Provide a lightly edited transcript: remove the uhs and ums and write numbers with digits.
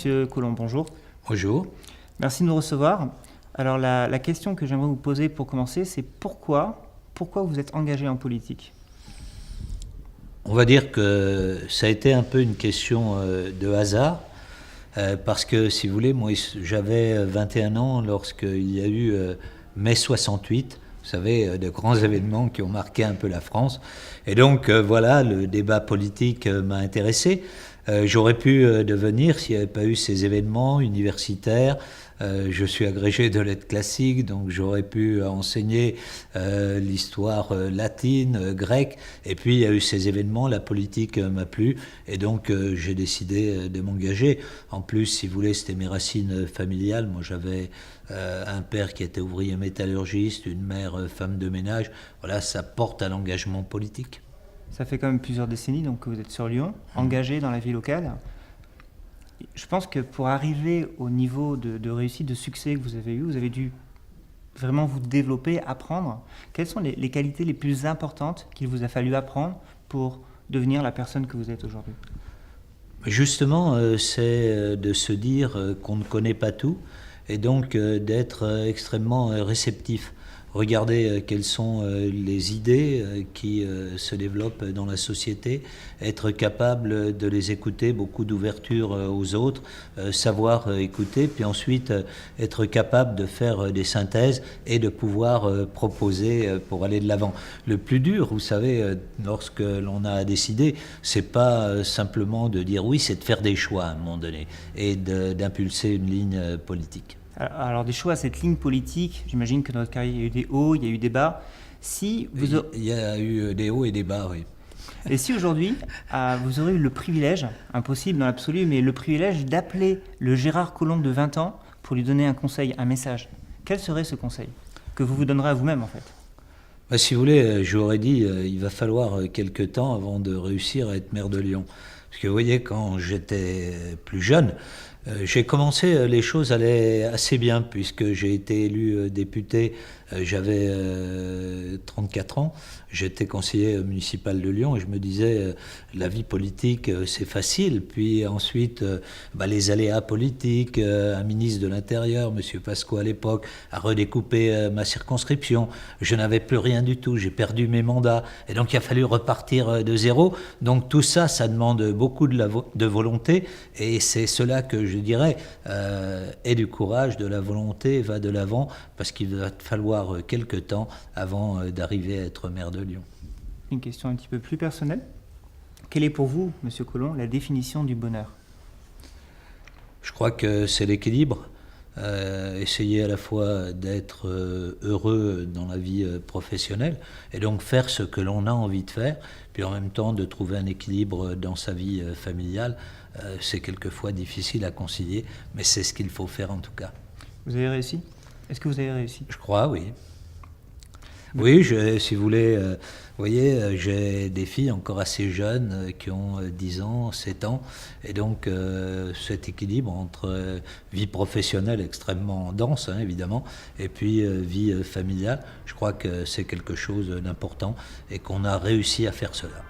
Monsieur Collomb, bonjour. Bonjour. Merci de nous recevoir. Alors la question que j'aimerais vous poser pour commencer, c'est pourquoi vous êtes engagé en politique? On va dire que ça a été un peu une question de hasard, parce que, si vous voulez, moi j'avais 21 ans lorsqu'il y a eu mai 68, vous savez, de grands événements qui ont marqué un peu la France. Et donc voilà, le débat politique m'a intéressé. J'aurais pu devenir, s'il n'y avait pas eu ces événements universitaires, je suis agrégé de lettres classiques, donc j'aurais pu enseigner l'histoire latine, grecque, et puis il y a eu ces événements, la politique m'a plu, et donc j'ai décidé de m'engager. En plus, si vous voulez, c'était mes racines familiales. Moi, j'avais un père qui était ouvrier métallurgiste, une mère femme de ménage. Voilà, ça porte à l'engagement politique. Ça fait quand même plusieurs décennies donc, que vous êtes sur Lyon, engagé dans la vie locale. Je pense que pour arriver au niveau de réussite, de succès que vous avez dû vraiment vous développer, apprendre. Quelles sont les qualités les plus importantes qu'il vous a fallu apprendre pour devenir la personne que vous êtes aujourd'hui? Justement, c'est de se dire qu'on ne connaît pas tout, et donc d'être extrêmement réceptif. Regarder quelles sont les idées qui se développent dans la société, être capable de les écouter, beaucoup d'ouverture aux autres, savoir écouter, puis ensuite être capable de faire des synthèses et de pouvoir proposer pour aller de l'avant. Le plus dur, vous savez, lorsque l'on a décidé, c'est pas simplement de dire oui, c'est de faire des choix à un moment donné et d'impulser une ligne politique. Alors des choix, cette ligne politique, j'imagine que dans votre carrière, il y a eu des hauts, il y a eu des bas. Il y a eu des hauts et des bas, oui. Et si aujourd'hui, vous aurez eu le privilège, impossible dans l'absolu, mais le privilège d'appeler le Gérard Collomb de 20 ans pour lui donner un conseil, un message, quel serait ce conseil que vous vous donnerez à vous-même en fait? Si vous voulez, je vous aurais dit, il va falloir quelques temps avant de réussir à être maire de Lyon. Parce que vous voyez, quand j'étais plus jeune, j'ai commencé, les choses allaient assez bien, puisque j'ai été élu député, j'avais 34 ans, j'étais conseiller municipal de Lyon, et je me disais, la vie politique, c'est facile. Puis ensuite, les aléas politiques, un ministre de l'Intérieur, M. Pasqua à l'époque, a redécoupé ma circonscription, je n'avais plus rien du tout, j'ai perdu mes mandats, et donc il a fallu repartir de zéro. Donc tout ça, ça demande beaucoup de volonté, et c'est cela que je dirais, aie du courage, de la volonté, va de l'avant, parce qu'il va te falloir quelques temps avant d'arriver à être maire de Lyon. Une question un petit peu plus personnelle. Quelle est pour vous, Monsieur Collomb, la définition du bonheur? Je crois que c'est l'équilibre. Essayer à la fois d'être heureux dans la vie professionnelle, et donc faire ce que l'on a envie de faire, puis en même temps de trouver un équilibre dans sa vie familiale. C'est quelquefois difficile à concilier, mais c'est ce qu'il faut faire en tout cas. Vous avez réussi? Est-ce que vous avez réussi? Je crois, oui. Oui, si vous voulez, vous voyez, j'ai des filles encore assez jeunes qui ont 10 ans, 7 ans, et donc cet équilibre entre vie professionnelle extrêmement dense, évidemment, et puis vie familiale, je crois que c'est quelque chose d'important et qu'on a réussi à faire cela.